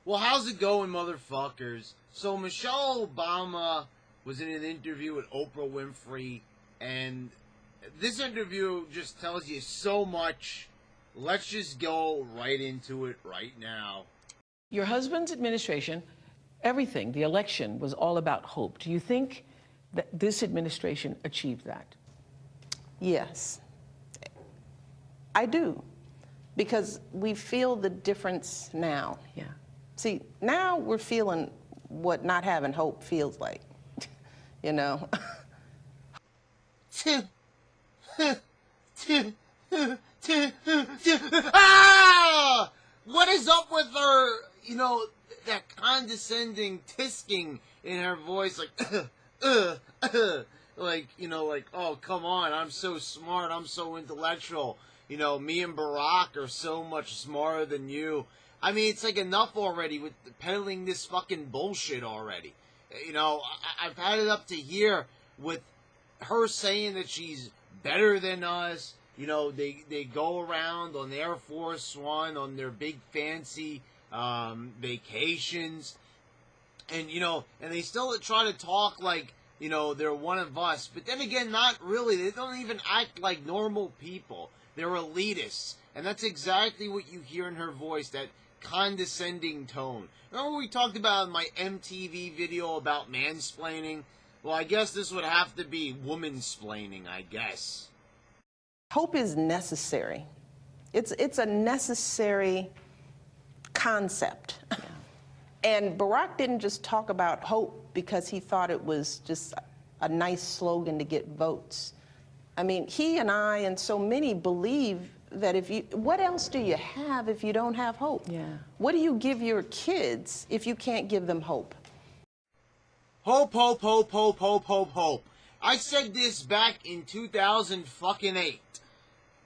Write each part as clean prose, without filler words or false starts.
Well, how's it going, motherfuckers? So Michelle Obama was in an interview with Oprah Winfrey, and this interview just tells you so much. Let's just go right into it right now. Your husband's administration, everything, the election, was all about hope. Do you think that this administration achieved that? Yes, I do, because we feel the difference now. Yeah. See, now we're feeling what not having hope feels like, you know? Ah! What is up with her, that condescending tisking in her voice, like, oh, come on, I'm so smart, I'm so intellectual, me and Barack are so much smarter than you. I mean, it's like enough already with peddling this fucking bullshit already. I've had it up to here with her saying that she's better than us. They go around on Air Force One on their big fancy vacations, and they still try to talk like they're one of us. But then again, not really. They don't even act like normal people. They're elitists, and that's exactly what you hear in her voice. That condescending tone. Remember what we talked about in my MTV video about mansplaining? Well, I guess this would have to be womansplaining, I guess. Hope is necessary. It's a necessary concept. Yeah. And Barack didn't just talk about hope because he thought it was just a nice slogan to get votes. I mean, he and I and so many believe that what else do you have if you don't have hope? Yeah. What do you give your kids if you can't give them hope? Hope, hope, hope, hope, hope, hope, hope. I said this back in 2008.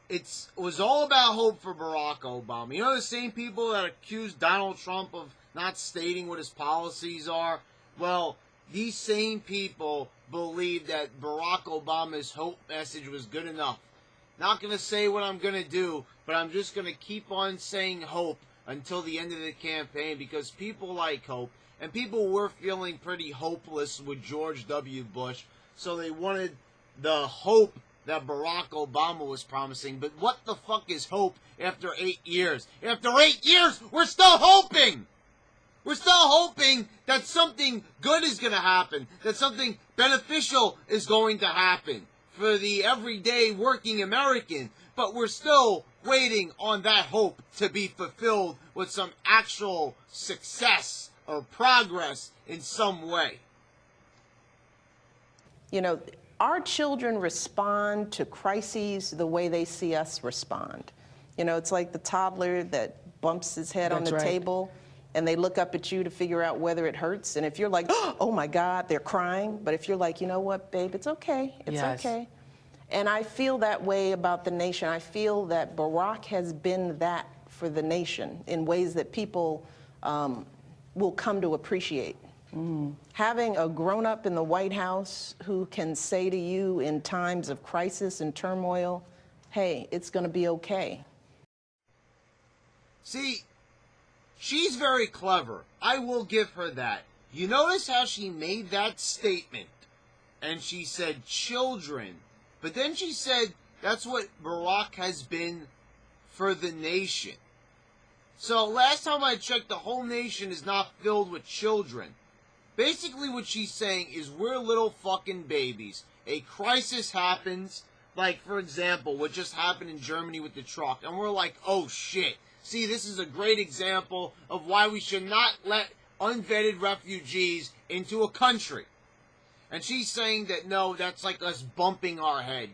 It was all about hope for Barack Obama. You know the same people that accused Donald Trump of not stating what his policies are? Well, these same people believe that Barack Obama's hope message was good enough. Not going to say what I'm going to do, but I'm just going to keep on saying hope until the end of the campaign because people like hope, and people were feeling pretty hopeless with George W. Bush, so they wanted the hope that Barack Obama was promising. But what the fuck is hope after 8 years? After 8 years, we're still hoping! We're still hoping that something good is going to happen, that something beneficial is going to happen for the everyday working American, but we're still waiting on that hope to be fulfilled with some actual success or progress in some way. Our children respond to crises the way they see us respond. It's like the toddler that bumps his head on the table, and they look up at you to figure out whether it hurts. And if you're like, oh my God, they're crying. But if you're like, you know what, babe, it's okay. It's okay. And I feel that way about the nation. I feel that Barack has been that for the nation in ways that people will come to appreciate. Having a grown-up in the White House who can say to you in times of crisis and turmoil, hey, it's going to be okay. See, she's very clever. I will give her that. You notice how she made that statement, and she said children, but then she said that's what Barack has been for the nation. So last time I checked, the whole nation is not filled with children. Basically what she's saying is we're little fucking babies. A crisis happens, like, for example, what just happened in Germany with the truck, and we're like, oh shit. See, this is a great example of why we should not let unvetted refugees into a country. And she's saying that, no, that's like us bumping our head,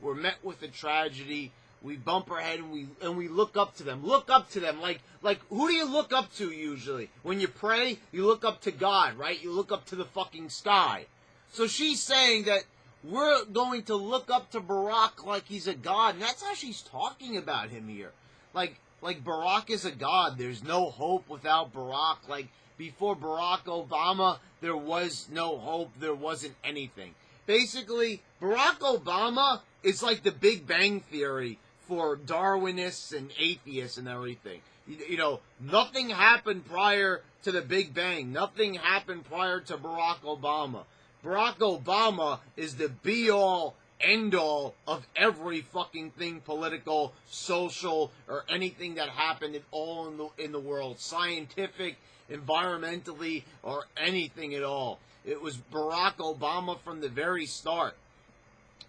We're met with a tragedy, we bump our head, and we look up to them. Look up to them. Like, who do you look up to usually? When you pray, you look up to God, right? You look up to the fucking sky. So she's saying that we're going to look up to Barack like he's a god, and that's how she's talking about him here. Like Barack is a god. There's no hope without Barack. Like, before Barack Obama, there was no hope. There wasn't anything. Basically, Barack Obama is like the Big Bang Theory for Darwinists and atheists and everything. You know, nothing happened prior to the Big Bang. Nothing happened prior to Barack Obama. Barack Obama is the be-all, end-all of every fucking thing political, social, or anything that happened in the world. Scientific, environmentally, or anything at all. It was Barack Obama from the very start.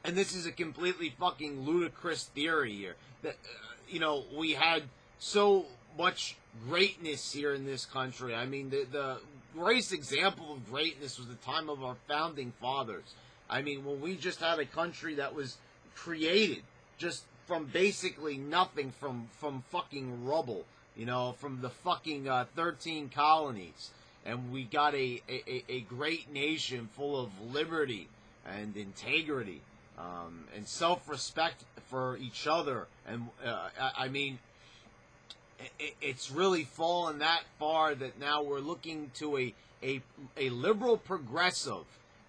And this is a completely fucking ludicrous theory here. That, you know, we had so much greatness here in this country. I mean, the greatest example of greatness was the time of our founding fathers. I mean, when we just had a country that was created just from basically nothing, from fucking rubble, you know, from the fucking 13 colonies. And we got a great nation full of liberty and integrity and self-respect for each other. And, I mean, it's really fallen that far that now we're looking to a liberal progressive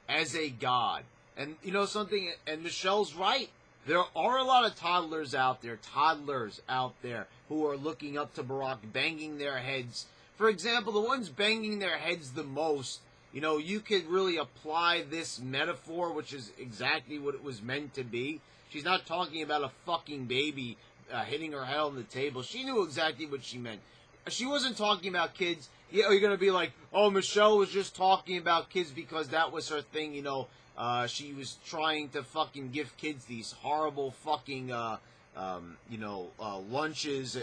as a god. And you know something, and Michelle's right. There are a lot of toddlers out there who are looking up to Barack, banging their heads. For example, the ones banging their heads the most, you know, you could really apply this metaphor, which is exactly what it was meant to be. She's not talking about a fucking baby hitting her head on the table. She knew exactly what she meant. She wasn't talking about kids. Yeah, you're going to be like, oh, Michelle was just talking about kids because that was her thing, you know. She was trying to fucking give kids these horrible fucking, lunches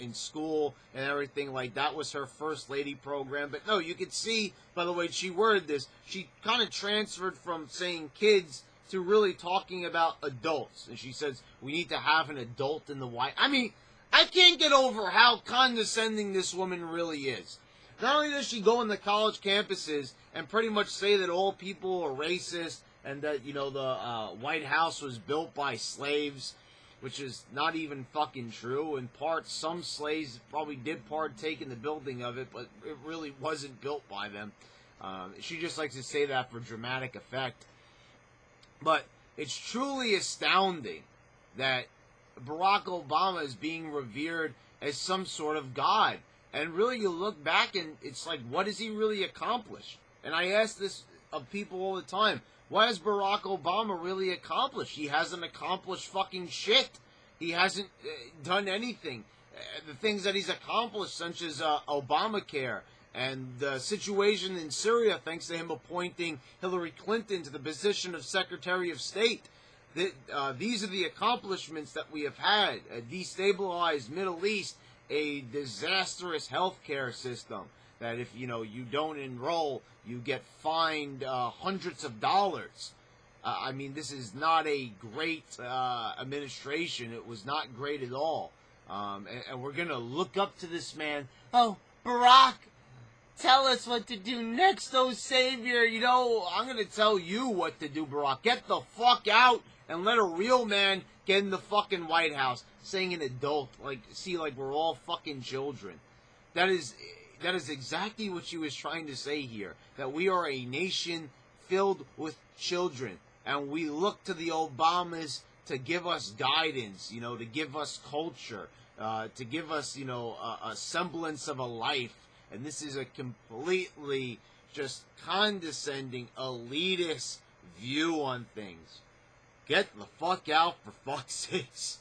in school and everything. Like, that was her First Lady program. But no, you could see, by the way she worded this, she kind of transferred from saying kids to really talking about adults. And she says, we need to have an adult in the White. I mean, I can't get over how condescending this woman really is. Not only does she go in the college campuses and pretty much say that all people are racist and that, you know, the White House was built by slaves, which is not even fucking true. In part, some slaves probably did partake in the building of it, but it really wasn't built by them. She just likes to say that for dramatic effect. But it's truly astounding that Barack Obama is being revered as some sort of god. And really, you look back and it's like, what has he really accomplished? And I ask this of people all the time. What has Barack Obama really accomplished? He hasn't accomplished fucking shit. He hasn't done anything. The things that he's accomplished, such as Obamacare and the situation in Syria, thanks to him appointing Hillary Clinton to the position of Secretary of State. These are the accomplishments that we have had. A destabilized Middle East, a disastrous healthcare system that if you don't enroll, you get fined hundreds of dollars. I mean, this is not a great administration. It was not great at all. And we're going to look up to this man. Oh, Barack, tell us what to do next, oh Savior. You know, I'm going to tell you what to do, Barack. Get the fuck out and let a real man get in the fucking White House. Saying an adult, like we're all fucking children. That is exactly what she was trying to say here. That we are a nation filled with children. And we look to the Obamas to give us guidance, to give us culture, to give us, a semblance of a life. And this is a completely just condescending, elitist view on things. Get the fuck out, for fuck's sakes.